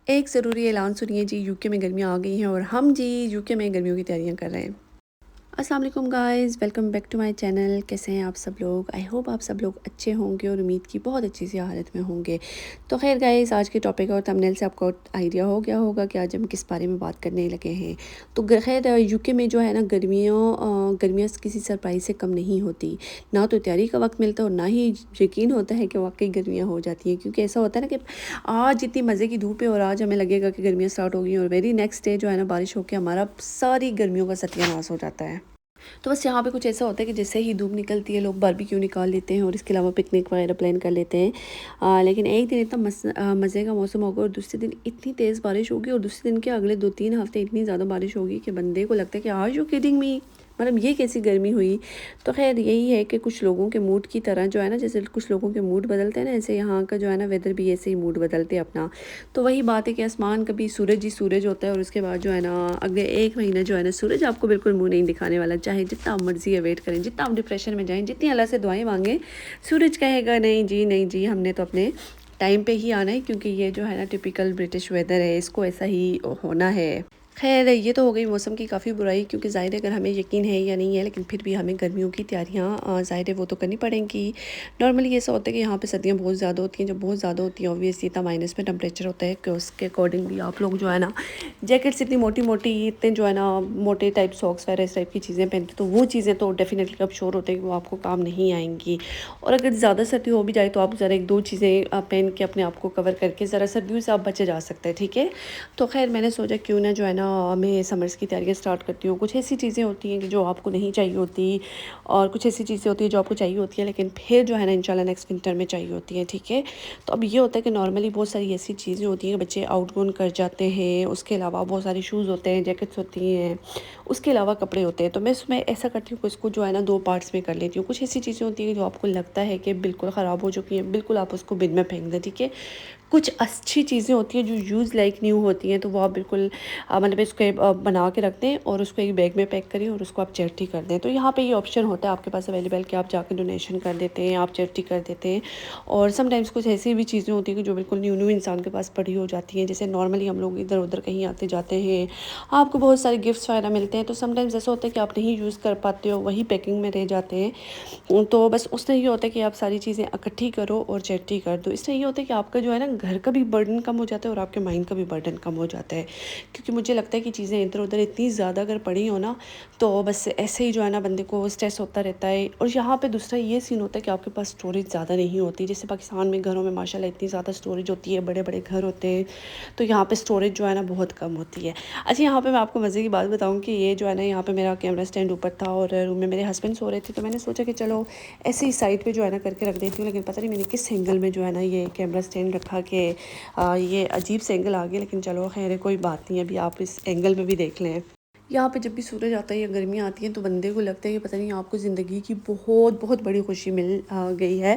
एक ज़रूरी ऐलान सुनिए जी, यूके में गर्मियाँ आ गई हैं और हम जी यूके में गर्मियों की तैयारियां कर रहे हैं। अस्सलाम वालेकुम guys, welcome back to my channel. कैसे हैं आप सब लोग? आई होप आप सब लोग अच्छे होंगे और उम्मीद की बहुत अच्छी सी हालत में होंगे। तो खैर गाइस, आज के टॉपिक और थंबनेल से आपको आइडिया हो गया होगा कि आज हम किस बारे में बात करने लगे हैं। तो खैर यूके में जो है ना गर्मियाँ किसी सरप्राइज से कम नहीं होती। ना तो तैयारी का वक्त मिलता और ना ही यकीन होता है कि वाकई गर्मियाँ हो जाती हैं, क्योंकि ऐसा होता है ना कि आज इतनी मज़े की धूप है और आज हमें लगेगा कि गर्मियाँ स्टार्ट हो गई और वेरी नेक्स्ट डे जो है ना बारिश होकर हमारा सारी गर्मियों का सत्यानाश हो जाता है। तो बस यहाँ पे कुछ ऐसा होता है कि जैसे ही धूप निकलती है लोग बारबेक्यू निकाल लेते हैं और इसके अलावा पिकनिक वगैरह प्लान कर लेते हैं। लेकिन एक दिन इतना मज़े का मौसम होगा और दूसरे दिन इतनी तेज़ बारिश होगी और दूसरे दिन के अगले 2-3 हफ्ते इतनी ज़्यादा बारिश होगी कि बंदे को लगता है कि आर यू किडिंग मी, मतलब ये कैसी गर्मी हुई। तो खैर यही है कि कुछ लोगों के मूड की तरह जो है ना, जैसे कुछ लोगों के मूड बदलते हैं ना, ऐसे यहाँ का जो है ना वेदर भी ऐसे ही मूड बदलते हैं अपना। तो वही बात है कि आसमान कभी सूरज ही सूरज होता है और उसके बाद जो है ना अगले 1 महीना जो है ना सूरज आपको बिल्कुल मुंह नहीं दिखाने वाला। चाहे जितना आप मर्जी अवेट करें, जितना आप डिप्रेशन में जाएं, जितनी अल्लाह से दुआएं मांगें, सूरज कहेगा नहीं जी नहीं जी, हमने तो अपने टाइम पे ही आना है, क्योंकि ये जो है ना टिपिकल ब्रिटिश वेदर है, इसको ऐसा ही होना है। खैर ये तो हो गई मौसम की काफ़ी बुराई, क्योंकि ज़ाहिर है अगर हमें यकीन है या नहीं है, लेकिन फिर भी हमें गर्मियों की तैयारियां ज़ाहिर है वो तो करनी पड़ेंगी। नॉर्मली ऐसा होता है कि यहाँ पे सर्दियाँ बहुत ज़्यादा होती हैं। जब बहुत ज़्यादा होती हैं ऑब्वियसली इतना माइनस में टेम्परेचर होता है कि उसके अकॉर्डिंग भी आप लोग जो है ना जैकेट्स इतनी मोटी मोटी, इतने जो है ना मोटे टाइप सॉक्स वगैरह इस टाइप की चीज़ें पहनते, तो वो चीज़ें तो डेफिनेटली अब श्योर होते हैं कि वो आपको काम नहीं आएंगी। और अगर ज़्यादा सर्दी हो भी जाए तो आप ज़रा 1-2 चीज़ें पहन के अपने आप को कवर करके ज़रा सर्दियों से आप बचे जा सकते हैं, ठीक है। तो खैर मैंने सोचा क्यों ना जो है ना मैं समर्स की तैयारियां स्टार्ट करती हूँ। कुछ ऐसी चीज़ें होती हैं कि जो आपको नहीं चाहिए होती और कुछ ऐसी चीज़ें होती हैं जो आपको चाहिए होती है, लेकिन फिर जो है ना इंशाल्लाह नेक्स्ट विंटर में चाहिए होती हैं, ठीक है। तो अब ये होता है कि नॉर्मली बहुत सारी ऐसी चीज़ें होती हैं कि बच्चे आउटग्रोन कर जाते हैं। उसके अलावा बहुत सारे शूज़ होते हैं, जैकेट्स होती हैं, उसके अलावा कपड़े होते हैं। तो मैं उसमें ऐसा करती हूँ कि इसको जो है ना 2 पार्ट्स में कर लेती हूँ। कुछ ऐसी चीज़ें होती हैं जो आपको लगता है कि बिल्कुल ख़राब हो चुकी हैं, बिल्कुल आप उसको बिन में फेंक दें, ठीक है। कुछ अच्छी चीज़ें होती हैं जो यूज़ लाइक न्यू होती हैं, तो वो आप बिल्कुल मतलब इसको बना के रख दें और उसको एक बैग में पैक करें और उसको आप चैरिटी कर दें। तो यहाँ पे ये ऑप्शन होता है आपके पास अवेलेबल कि आप जाकर डोनेशन कर देते हैं, आप चैरिटी कर देते हैं। और समटाइम्स कुछ ऐसी भी चीज़ें होती हैं कि जो बिल्कुल न्यू न्यू इंसान के पास पड़ी हो जाती हैं। जैसे नॉर्मली हम लोग इधर उधर कहीं आते जाते हैं, आपको बहुत सारे गिफ्ट्स वगैरह मिलते हैं, तो समटाइम्स ऐसा होता है कि आप नहीं यूज़ कर पाते हो, वही पैकिंग में रह जाते हैं। तो बस उससे ये होता है कि आप सारी चीज़ें इकट्ठी करो और चैरिटी कर दो। इससे ये होता है कि आपका जो है ना घर का भी बर्डन कम हो जाता है और आपके माइंड का भी बर्डन कम हो जाता है। क्योंकि मुझे लगता है कि चीज़ें इधर उधर इतनी ज़्यादा अगर पड़ी हो ना, तो बस ऐसे ही जो है ना बंदे को स्ट्रेस होता रहता है। और यहाँ पे दूसरा ये सीन होता है कि आपके पास स्टोरेज ज़्यादा नहीं होती। जैसे पाकिस्तान में घरों में माशाल्लाह इतनी ज़्यादा स्टोरेज होती है, बड़े बड़े घर होते हैं, तो यहाँ पे स्टोरेज जो है ना बहुत कम होती है। अच्छा, यहाँ पे मैं आपको मज़े की बात बताऊँ कि ये जो है ना यहाँ पे मेरा कैमरा स्टैंड ऊपर था और रूम में मेरे हस्बैंड सो रहे थे, तो मैंने सोचा कि चलो ऐसे ही साइड पे जो है ना करके रख देती हूँ। लेकिन पता नहीं मैंने किस एंगल में जो है ना ये कैमरा स्टैंड रखा कि ये अजीब से एंगल आ गया। लेकिन चलो खैर है, कोई बात नहीं, अभी आप इस एंगल में भी देख लें। यहाँ पे जब भी सूरज आता है या गर्मियाँ आती हैं तो बंदे को लगता है कि पता नहीं आपको ज़िंदगी की बहुत बहुत बड़ी खुशी मिल गई है।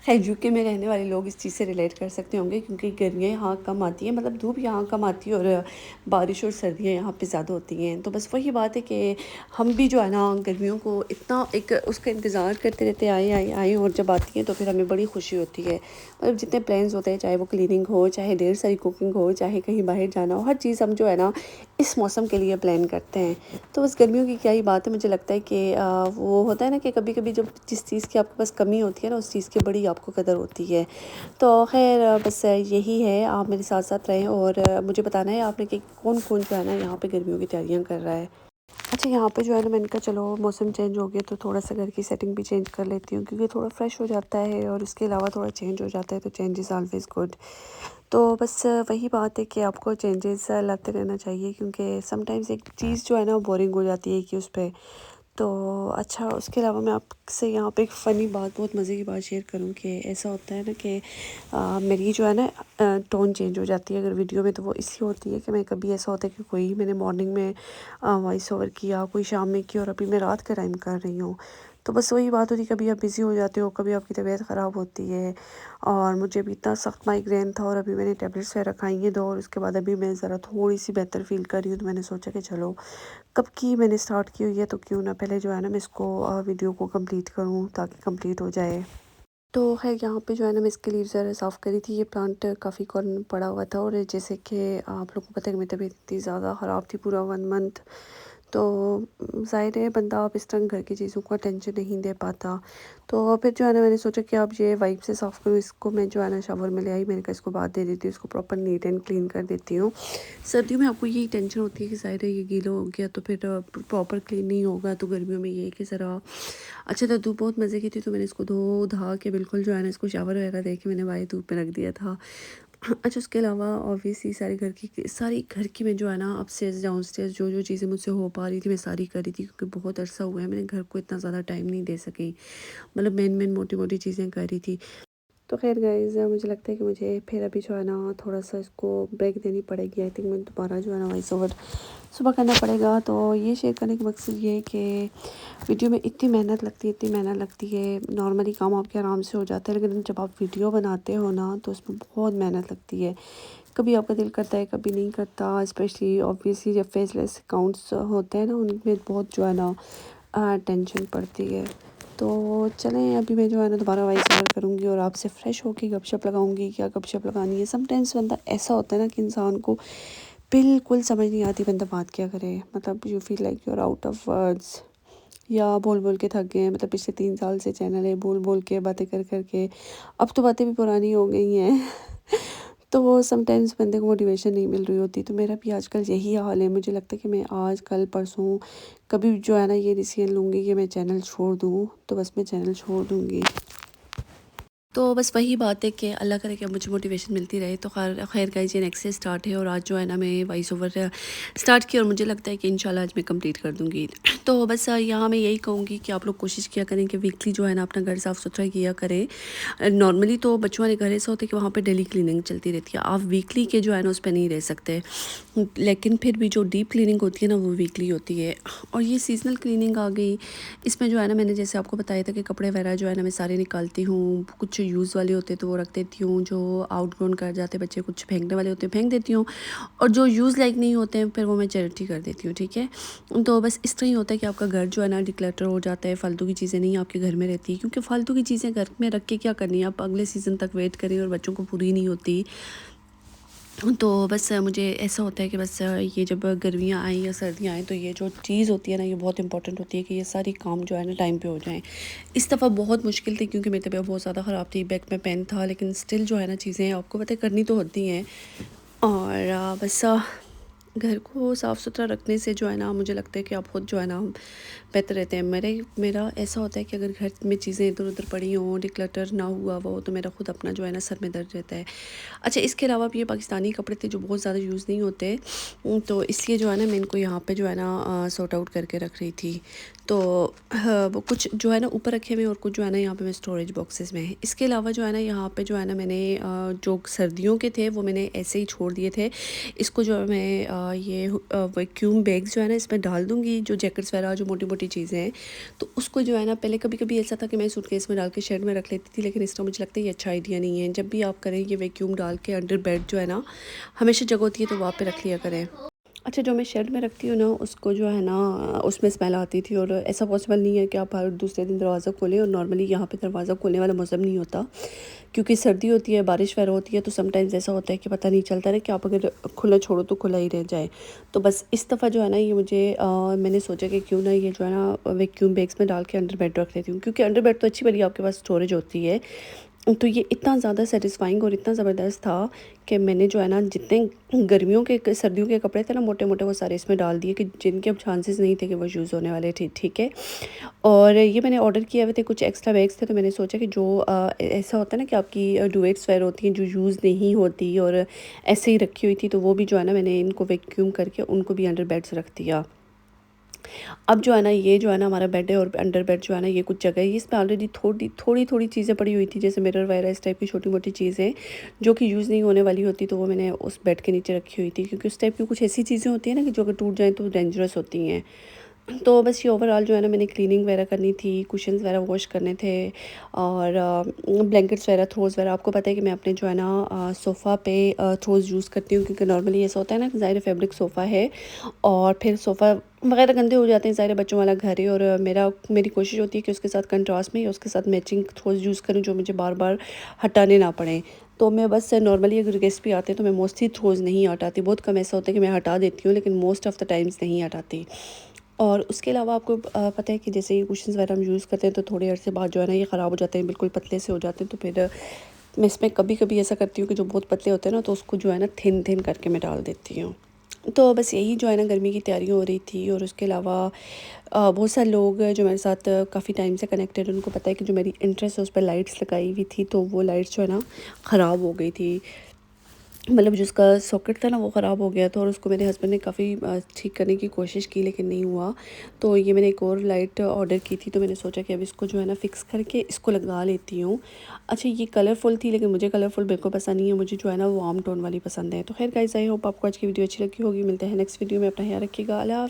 खैर यूके में रहने वाले लोग इस चीज़ से रिलेट कर सकते होंगे, क्योंकि गर्मियाँ यहाँ कम आती हैं, मतलब धूप यहाँ कम आती है और बारिश और सर्दियाँ यहाँ पे ज़्यादा होती हैं। तो बस वही बात है कि हम भी जो है ना गर्मियों को इतना एक उसका इंतज़ार करते रहते आए और जब आती हैं तो फिर हमें बड़ी खुशी होती है। मतलब जितने प्लान्स होते हैं, चाहे वो क्लीनिंग हो, चाहे ढेर सारी कुकिंग हो, चाहे कहीं बाहर जाना हो, हर चीज़ हम जो है ना इस मौसम के लिए प्लान करते हैं। तो बस गर्मियों की क्या ही बात है, मुझे लगता है कि वो होता है ना कि कभी कभी जब जिस चीज़ की आपके पास कमी होती है ना, उस चीज़ की बड़ी आपको कदर होती है। तो खैर बस यही है, आप मेरे साथ साथ रहें और मुझे बताना है आपने कि कौन कौन जो है ना यहाँ पे गर्मियों की तैयारियाँ कर रहा है। अच्छा, यहाँ पे जो है ना मैंने कहा चलो मौसम चेंज हो गया तो थोड़ा सा घर की सेटिंग भी चेंज कर लेती हूँ, क्योंकि थोड़ा फ्रेश हो जाता है और उसके अलावा थोड़ा चेंज हो जाता है, तो चेंज इज़ ऑलवेज़ गुड। तो बस वही बात है कि आपको चेंजेस लाते रहना चाहिए, क्योंकि समटाइम्स एक चीज़ जो है ना बोरिंग हो जाती है कि उस पे। तो अच्छा, उसके अलावा मैं आपसे यहाँ पे एक फ़नी बात, बहुत मज़े की बात शेयर करूँ कि ऐसा होता है ना कि मेरी जो है ना टोन चेंज हो जाती है अगर वीडियो में, तो वो इसलिए होती है कि मैं कभी ऐसा होता है कि कोई मैंने मॉर्निंग में वॉइस ओवर किया, कोई शाम में की और अभी मैं रात का टाइम कर रही हूँ। तो बस वही बात होती है, कभी आप बिज़ी हो जाते हो, कभी आपकी तबीयत ख़राब होती है। और मुझे भी इतना सख्त माइग्रेन था और अभी मैंने टैबलेट्स वगैरह खाई हैं 2, और उसके बाद अभी मैं ज़रा थोड़ी सी बेहतर फ़ील कर रही हूँ। तो मैंने सोचा कि चलो, कब की मैंने स्टार्ट की हुई है तो क्यों ना पहले जो है ना मैं इसको वीडियो को कंप्लीट करूँ ताकि कंप्लीट हो जाए। तो ख़ैर यहाँ पे जो है ना मैं इसके लीव्स ज़रा साफ़ करी थी। ये प्लांट काफ़ी कॉर्नर पड़ा हुआ था और जैसे कि आप लोगों को पता है कि मेरी तबीयत इतनी ज़्यादा ख़राब थी पूरा 1 मंथ। तो ज़ाहिर है बंदा आप इस तरह घर की चीज़ों को अटेंशन नहीं दे पाता। तो फिर जो है ना मैंने सोचा कि अब ये वाइप से साफ़ करूँ इसको। मैं जो है ना शावर में ले आई, मैंने कहा इसको बात दे देती हूँ, इसको प्रॉपर नीट एंड क्लीन कर देती हूँ। सर्दियों में आपको यही टेंशन होती है कि ज़ाहिर है ये गीला हो गया तो फिर प्रॉपर क्लीन नहीं होगा। तो गर्मियों में ये है कि ज़रा अच्छा था, धूप बहुत मज़े की थी तो मैंने इसको धो धा के बिल्कुल जो है ना इसको शावर वगैरह दे के मैंने बाहर धूप में रख दिया था। अच्छा उसके अलावा ऑब्वियसली सारी घर की मैं जो है ना अपस्टेयर्स डाउनस्टेयर्स जो चीज़ें मुझसे हो पा रही थी मैं सारी कर रही थी, क्योंकि बहुत अरसा हुआ है मैंने घर को इतना ज़्यादा टाइम नहीं दे सकी। मतलब मेन मोटी मोटी चीज़ें कर रही थी। तो ख़ैर गाइज़ मुझे लगता है कि मुझे फिर अभी जो है ना थोड़ा-सा इसको ब्रेक देनी पड़ेगी। आई थिंक मैं दोबारा जो है ना वॉइस ओवर सुबह करना पड़ेगा। तो ये शेयर करने का मकसद ये है कि वीडियो में इतनी मेहनत लगती है। नॉर्मली काम आपके आराम से हो जाता है, लेकिन जब आप वीडियो बनाते हो ना तो उसमें बहुत मेहनत लगती है। कभी आपका दिल करता है, कभी नहीं करता। स्पेशली ऑब्वियसली जब फेसलेस अकाउंट्स होते हैं ना उनमें बहुत जो है ना टेंशन पड़ती है। तो चलें अभी मैं जो है ना दोबारा वॉइस ओवर करूँगी और आपसे फ्रेश होके गपशप लगाऊंगी। क्या गपशप लगानी है, समटाइम्स बंदा ऐसा होता है ना कि इंसान को बिल्कुल समझ नहीं आती बंदा बात क्या करे। मतलब you feel like you are out of words, या बोल बोल के थक गए हैं। मतलब पिछले 3 साल से चैनल है, बोल बोल के बातें कर कर के अब तो बातें भी पुरानी हो गई हैं। तो वो समटाइम्स बंदे को मोटिवेशन नहीं मिल रही होती। तो मेरा भी आजकल यही हाल है। मुझे लगता है कि मैं आज कल परसों कभी जो है ना ये डिसीजन लूँगी कि मैं चैनल छोड़ दूँ, तो बस मैं चैनल छोड़ दूँगी। तो बस वही बात है कि अल्लाह करे कि मुझे मोटिवेशन मिलती रहे। तो खैर गाइस ये नेक्स्ट से स्टार्ट है और आज जो है ना मैं वॉइस ओवर स्टार्ट किया और मुझे लगता है कि इंशाल्लाह आज मैं कंप्लीट कर दूँगी। तो बस यहाँ मैं यही कहूँगी कि आप लोग कोशिश किया करें कि वीकली जो है ना अपना घर साफ़ सुथरा किया करें। नॉर्मली तो बच्चों वाले घर ऐसा होता है कि वहाँ पे डेली क्लीनिंग चलती रहती है। आप वीकली के जो है ना उस पर नहीं रह सकते, लेकिन फिर भी जो डीप क्लीनिंग होती है ना वो वीकली होती है। और ये सीजनल क्लीनिंग आ गई, इसमें जो है ना मैंने जैसे आपको बताया था कि कपड़े वगैरह जो है ना मैं सारे निकालती हूँ। कुछ यूज़ वाले होते तो वो रख देती हूँ, जो आउटग्रोन कर जाते बच्चे, कुछ फेंकने वाले होते हैं फेंक देती हूँ, और जो यूज़ लाइक नहीं होते हैं फिर वो मैं चैरिटी कर देती हूँ। ठीक है, तो बस इस तरह ही होता है कि आपका घर जो है ना डिक्लटर हो जाता है। फालतू की चीज़ें नहीं आपके घर में रहती, क्योंकि फालतू की चीज़ें घर में रख के क्या करनी है, आप अगले सीज़न तक वेट करें और बच्चों को पूरी नहीं होती। तो बस मुझे ऐसा होता है कि बस ये जब गर्मियाँ आएँ या सर्दियाँ आएँ तो ये जो चीज़ होती है ना ये बहुत इंपॉर्टेंट होती है कि ये सारी काम जो है ना टाइम पे हो जाएँ। इस दफ़ा बहुत मुश्किल थी क्योंकि मेरी तबीयत बहुत ज़्यादा ख़राब थी, बैक में पेन था, लेकिन स्टिल जो है ना चीज़ें आपको पता है करनी तो होती हैं। और बस घर को साफ़ सुथरा रखने से जो है ना मुझे लगता है कि आप खुद जो है ना बेहतर रहते हैं। मेरा ऐसा होता है कि अगर घर में चीज़ें इधर उधर पड़ी हों, डिक्लटर ना हुआ वो, तो मेरा खुद अपना जो है ना सर में दर्द रहता है। अच्छा इसके अलावा भी ये पाकिस्तानी कपड़े थे जो बहुत ज़्यादा यूज़ नहीं होते, तो इसलिए जो है ना मैं इनको यहाँ पे जो है ना सॉर्ट आउट करके रख रही थी। तो वो कुछ जो है ना ऊपर रखे हुए और कुछ जो है ना यहाँ पे मैं स्टोरेज बॉक्सेस में है। इसके अलावा जो है ना यहाँ पे जो है ना मैंने जो सर्दियों के थे वो मैंने ऐसे ही छोड़ दिए थे। इसको जो है मैं ये वैक्यूम बैग्स जो है ना इसमें डाल दूँगी, जो जैकेट्स वगैरह जो मोटी मोटी चीज़ें हैं। तो उसको जो है ना पहले कभी कभी ऐसा था कि मैं सूटकेस में डाल के शेड में रख लेती थी, लेकिन इस तरह मुझे लगता है ये अच्छा आइडिया नहीं है। जब भी आप करें ये वैक्यूम डाल के अंडर बेड जो है ना हमेशा जगह होती है तो वहाँ पे रख लिया करें। अच्छा जो मैं शेड में रखती हूँ ना उसको जो है ना उसमें स्मेल आती थी, और ऐसा पॉसिबल नहीं है कि आप हर दूसरे दिन दरवाज़ा खोलें, और नॉर्मली यहाँ पे दरवाज़ा खोलने वाला मौसम नहीं होता क्योंकि सर्दी होती है, बारिश वगैरह होती है, तो समटाइम्स ऐसा होता है कि पता नहीं चलता ना कि आप अगर खुला छोड़ो तो खुला ही रह जाए। तो बस इस दफ़ा जो है ना ये मुझे मैंने सोचा कि क्यों ना ये जो है ना वैक्यूम बैग्स में डाल के अंडर बेड रख लेती हूँ, क्योंकि अंडर बेड तो अच्छी वाली आपके पास स्टोरेज होती है। तो ये इतना ज़्यादा सेटिस्फाइंग और इतना ज़बरदस्त था कि मैंने जो है ना जितने गर्मियों के सर्दियों के कपड़े थे ना मोटे मोटे वो सारे इसमें डाल दिए, कि जिनके अब चांसेस नहीं थे कि वो यूज़ होने वाले थे। ठीक है, और ये मैंने ऑर्डर किए हुए थे, कुछ एक्स्ट्रा बैग्स थे, तो मैंने सोचा कि जो ऐसा होता है ना कि आपकी डुएट्स वेयर होती हैं जो यूज़ नहीं होती और ऐसे ही रखी हुई थी, तो वो भी जो है ना मैंने इनको वैक्यूम करके उनको भी अंडर बेड्स रख दिया। अब जो है ना ये जो है ना हमारा बेड है, और अंडर बेड जो है ना ये कुछ जगह है, इसमें ऑलरेडी थोड़ी चीज़ें पड़ी हुई थी, जैसे मिरर वगैरह इस टाइप की छोटी मोटी चीज़ें जो कि यूज़ नहीं होने वाली होती, तो वो मैंने उस बेड के नीचे रखी हुई थी, क्योंकि उस टाइप की कुछ ऐसी चीज़ें होती हैं ना कि जो अगर टूट जाएँ तो डेंजरस होती हैं। तो बस ये ओवरऑल जो है ना मैंने क्लीनिंग वगैरह करनी थी, कुशन्स वगैरह वॉश करने थे और ब्लैंकेट्स वगैरह, थ्रोज़ वगैरह। आपको पता है कि मैं अपने जो है ना सोफ़ा पे थ्रोज़ यूज़ करती हूँ, क्योंकि नॉर्मली ऐसा होता है ना कि ज़ाहिर फैब्रिक सोफ़ा है और फिर सोफ़ा वगैरह गंदे हो जाते हैं, ज़ाहिर बच्चों वाला घर है। और मेरी कोशिश होती है कि उसके साथ कंट्रास्ट में या उसके साथ मैचिंग थ्रोज़ यूज़ करूँ जो मुझे बार बार हटाने ना पड़े। तो मैं बस नॉर्मली अगर गेस्ट भी आते हैं तो मैं मोस्टली थ्रोज़ नहीं हटाती, बहुत कम ऐसा होता है कि मैं हटा देती हूँ, लेकिन मोस्ट ऑफ़ द टाइम्स नहीं हटाती। और उसके अलावा आपको पता है कि जैसे ये कुशन्स वगैरह हम यूज़ करते हैं तो थोड़े अर्से बाद जो है ना ये ख़राब हो जाते हैं, बिल्कुल पतले से हो जाते हैं। तो फिर मैं इसमें कभी-कभी ऐसा करती हूँ कि जो बहुत पतले होते हैं ना तो उसको जो है ना थिन थिन करके मैं डाल देती हूँ। तो बस यही जो है ना गर्मी की तैयारियाँ हो रही थी। और उसके अलावा बहुत सारे लोग जो मेरे साथ काफ़ी टाइम से कनेक्टेड हैं, उनको पता है कि जो मेरी इंटरेस्ट है उस पर लाइट्स लगाई हुई थी, तो वो लाइट्स जो है ना ख़राब हो गई थी। मतलब जो उसका सॉकेट था ना वो ख़राब हो गया था और उसको मेरे हस्बैंड ने काफ़ी ठीक करने की कोशिश की, लेकिन नहीं हुआ। तो ये मैंने एक और लाइट ऑर्डर की थी, तो मैंने सोचा कि अब इसको जो है ना फ़िक्स करके इसको लगा लेती हूँ। अच्छा, ये कलरफुल थी लेकिन मुझे कलरफुल बिल्कुल पसंद नहीं है, मुझे जो है ना वार्म टोन वाली पसंद है। तो खैर गाइस, आई होप आपको आज की वीडियो अच्छी लगी होगी। मिलते हैं नेक्स्ट वीडियो में, अपना ख्याल रखिएगा। अल्लाह हाफ़िज़।